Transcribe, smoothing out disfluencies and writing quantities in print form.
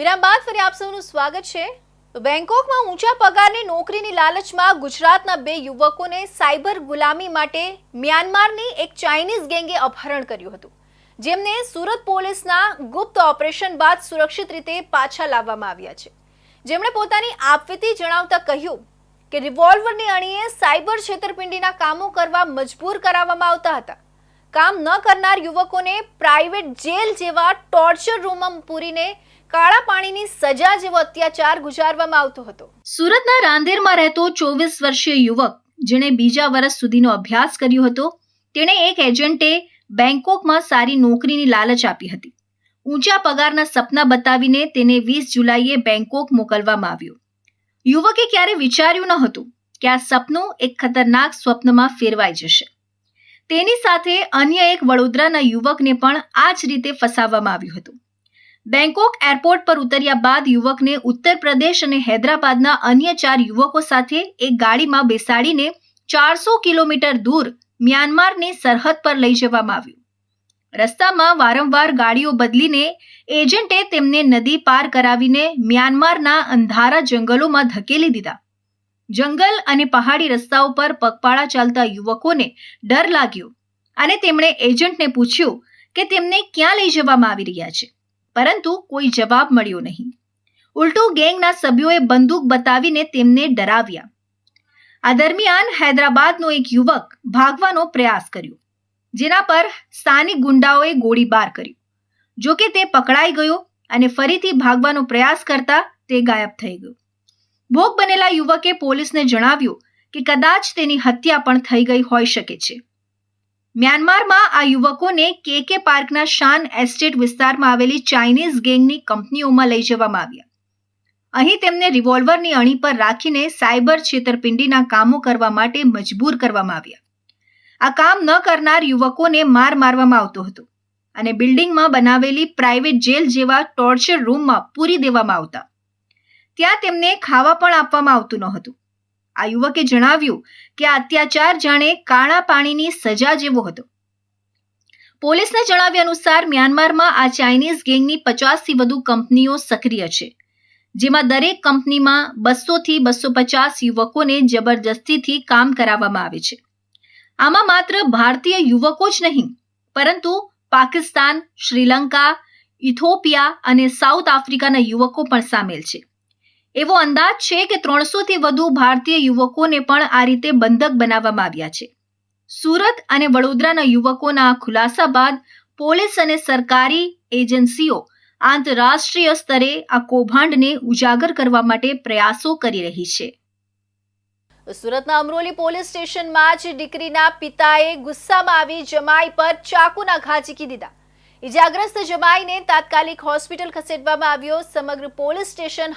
વિરામ બાદ ફરી આપ સૌનું સ્વાગત છે। બેંકોકમાં ઊંચા પગારની નોકરીની લાલચમાં ગુજરાતના બે યુવકોને સાયબર ગુલામી માટે મ્યાનમારની એક ચાઇનીઝ ગેંગે અપહરણ કર્યું હતું, જેમને સુરત પોલીસના ગુપ્ત ઓપરેશન બાદ સુરક્ષિત રીતે પાછા લાવવામાં આવ્યા છે। જેમણે પોતાની આપવીતી જણાવતા કહ્યું કે રિવોલ્વરની અણીએ સાયબર છેતરપિંડીના કામો કરવા મજબૂર કરાવવામાં આવતા હતા। કામ ન કરનાર યુવકોને પ્રાઇવેટ જેલ જેવા ટોર્ચર રૂમમાં પૂરીને કાળા પાણીની સજા જેવો અત્યાચાર ગુજારવામાં આવતો હતો। સુરતના રાંદેરમાં રહેતો 24 વર્ષીય યુવક, જેણે બીજા વર્ષ સુધીનો અભ્યાસ કર્યો હતો, તેણે એક એજન્ટે બેંકોકમાં સારી નોકરીની લાલચ આપી હતી। ઊંચા પગારના સપના બતાવીને તેને 20 જુલાઈએ બેંકોક મોકલવામાં આવ્યો। યુવકે ક્યારે વિચાર્યું ન હતું કે આ સપનું એક ખતરનાક સ્વપ્નમાં ફેરવાઈ જશે। તેની સાથે અન્ય એક વડોદરાના યુવકને પણ આ જ રીતે ફસાવવામાં આવ્યું હતું। બેંકોક એરપોર્ટ પર ઉતર્યા બાદ યુવકને ઉત્તર પ્રદેશ અને હૈદરાબાદના અન્ય 4 યુવકો સાથે એક ગાડીમાં બેસાડીને 400 કિલોમીટર દૂર મ્યાનમારની સરહદ પર લઈ જવામાં આવ્યું। રસ્તામાં વારંવાર ગાડીઓ બદલીને એજન્ટે તેમને નદી પાર કરાવીને મ્યાનમારના અંધારા જંગલોમાં ધકેલી દીધા। જંગલ અને પહાડી રસ્તાઓ પર પગપાળા ચાલતા યુવકોને ડર લાગ્યો અને તેમણે એજન્ટને પૂછ્યું કે તેમને ક્યાં લઈ જવામાં આવી રહ્યા છે, પરંતુ કોઈ જવાબ મળ્યો નહીં। ઉલટું ગેંગના સભ્યોએ બંદૂક બતાવીને તેમને ડરાવ્યા। આ દરમિયાન હૈદરાબાદનો એક યુવક ભાગવાનો પ્રયાસ કર્યો, જેના પર સ્થાનિક ગુંડાઓએ ગોળીબાર કર્યો। જો કે તે પકડાઈ ગયો અને ફરીથી ભાગવાનો પ્રયાસ કરતા તે ગાયબ થઈ ગયો। ભોગ બનેલા યુવકે પોલીસને જણાવ્યું કે કદાચ તેની હત્યા પણ થઈ ગઈ હોઈ શકે છે। મ્યાનમારમાં આ યુવકોને કે પાર્કના શાન એસ્ટેટ વિસ્તારમાં આવેલી ચાઇનીઝ ગેંગની કંપનીઓમાં લઈ જવામાં આવ્યા। અહીં તેમને રિવોલ્વરની અણી પર રાખીને સાયબર છેતરપિંડીના કામો કરવા માટે મજબૂર કરવામાં આવ્યા। આ કામ ન કરનાર યુવકોને મારવામાં આવતો હતો અને બિલ્ડિંગમાં બનાવેલી પ્રાઇવેટ જેલ જેવા ટોર્ચર રૂમમાં પૂરી દેવામાં આવતા। ત્યાં તેમને ખાવા પણ આપવામાં આવતું ન હતું। આ યુવકે જણાવ્યું કે આ અત્યાચાર જાણે કાળા પાણીની સજા જેવો હતો। પોલીસના જણાવ્યા અનુસાર મ્યાનમારમાં આ ચાઇનીઝ ગેંગની 50થી વધુ કંપનીઓ સક્રિય છે, જેમાં દરેક કંપનીમાં 200 થી 250 યુવકોને જબરજસ્તીથી કામ કરાવવામાં આવે છે। આમાં માત્ર ભારતીય યુવકો જ નહીં, પરંતુ પાકિસ્તાન, શ્રીલંકા, ઇથોપિયા અને સાઉથ આફ્રિકાના યુવકો પણ સામેલ છે। એવો અંદાજ છે કે 300થી વધુ ભારતીય યુવકોને પણ આ રીતે બંધક બનાવવામાં આવ્યા છે। સુરત અને વડોદરાના યુવકોના આ ખુલાસા બાદ પોલીસ અને સરકારી એજન્સીઓ આંતરરાષ્ટ્રીય સ્તરે આ કૌભાંડને ઉજાગર કરવા માટે પ્રયાસો કરી રહી છે। સુરતના અમરોલી પોલીસ સ્ટેશનમાં જ દીકરીના પિતાએ ગુસ્સામાં આવી જમાઈ પર ચાકુના ઘા ઝીકી દીધા। ઇજાગ્રસ્ત જમાઈને તાત્કાલિક હોસ્પિટલ ખસેડવામાં આવ્યો। સમગ્ર પોલીસ સ્ટેશન